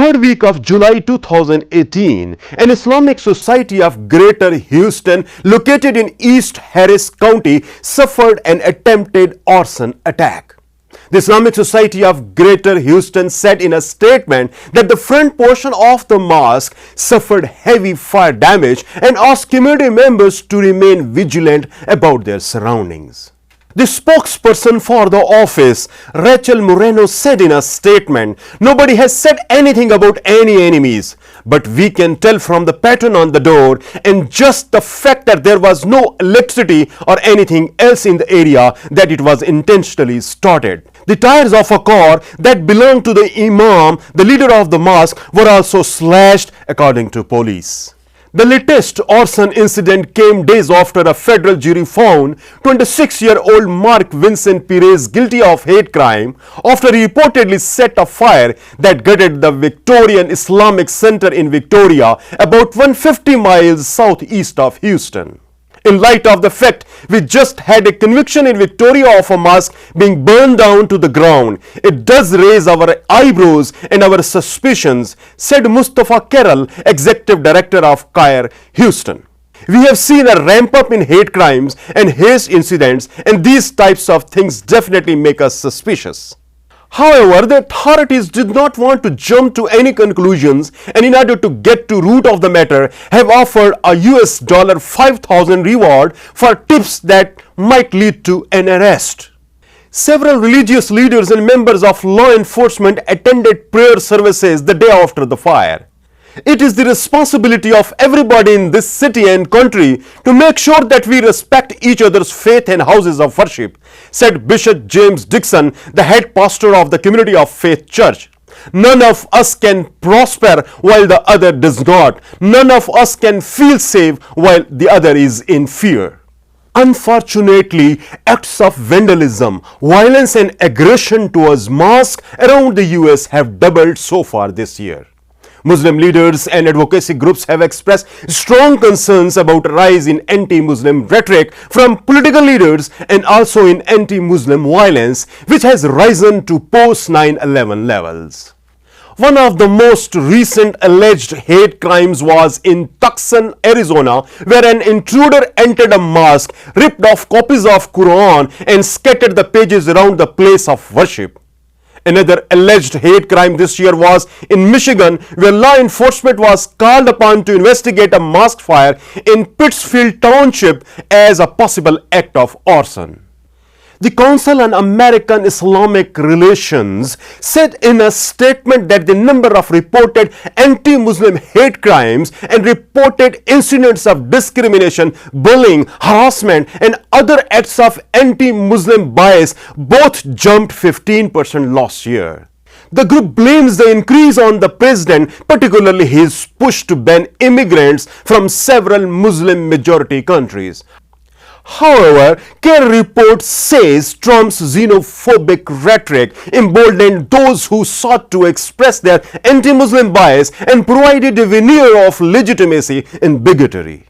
third week of July 2018, an Islamic Society of Greater Houston located in East Harris County suffered an attempted arson attack. The Islamic Society of Greater Houston said in a statement that the front portion of the mosque suffered heavy fire damage and asked community members to remain vigilant about their surroundings. The spokesperson for the office, Rachel Moreno, said in a statement, "Nobody has said anything about any enemies, but we can tell from the pattern on the door and just the fact that there was no electricity or anything else in the area that it was intentionally started. The tires of a car that belonged to the Imam, the leader of the mosque, were also slashed, according to police." The latest arson incident came days after a federal jury found 26-year-old Mark Vincent Perez guilty of hate crime after he reportedly set a fire that gutted the Victorian Islamic Center in Victoria, about 150 miles southeast of Houston. In light of the fact we just had a conviction in Victoria of a mosque being burned down to the ground, it does raise our eyebrows and our suspicions, said Mustafa Carroll, Executive Director of CAIR Houston. We have seen a ramp up in hate crimes and hate incidents, and these types of things definitely make us suspicious. However, the authorities did not want to jump to any conclusions, and in order to get to root of the matter, have offered a $5,000 reward for tips that might lead to an arrest. Several religious leaders and members of law enforcement attended prayer services the day after the fire. It is the responsibility of everybody in this city and country to make sure that we respect each other's faith and houses of worship, said Bishop James Dixon, the head pastor of the Community of Faith Church. None of us can prosper while the other does not. None of us can feel safe while the other is in fear. Unfortunately, acts of vandalism, violence and aggression towards mosques around the US have doubled so far this year. Muslim leaders and advocacy groups have expressed strong concerns about a rise in anti-Muslim rhetoric from political leaders and also in anti-Muslim violence, which has risen to post-9/11 levels. One of the most recent alleged hate crimes was in Tucson, Arizona, where an intruder entered a mosque, ripped off copies of Quran and scattered the pages around the place of worship. Another alleged hate crime this year was in Michigan, where law enforcement was called upon to investigate a mosque fire in Pittsfield Township as a possible act of arson. The Council on American Islamic Relations said in a statement that the number of reported anti-Muslim hate crimes and reported incidents of discrimination, bullying, harassment and other acts of anti-Muslim bias both jumped 15% last year. The group blames the increase on the president, particularly his push to ban immigrants from several Muslim majority countries. However, CAIR report says Trump's xenophobic rhetoric emboldened those who sought to express their anti-Muslim bias and provided a veneer of legitimacy in bigotry.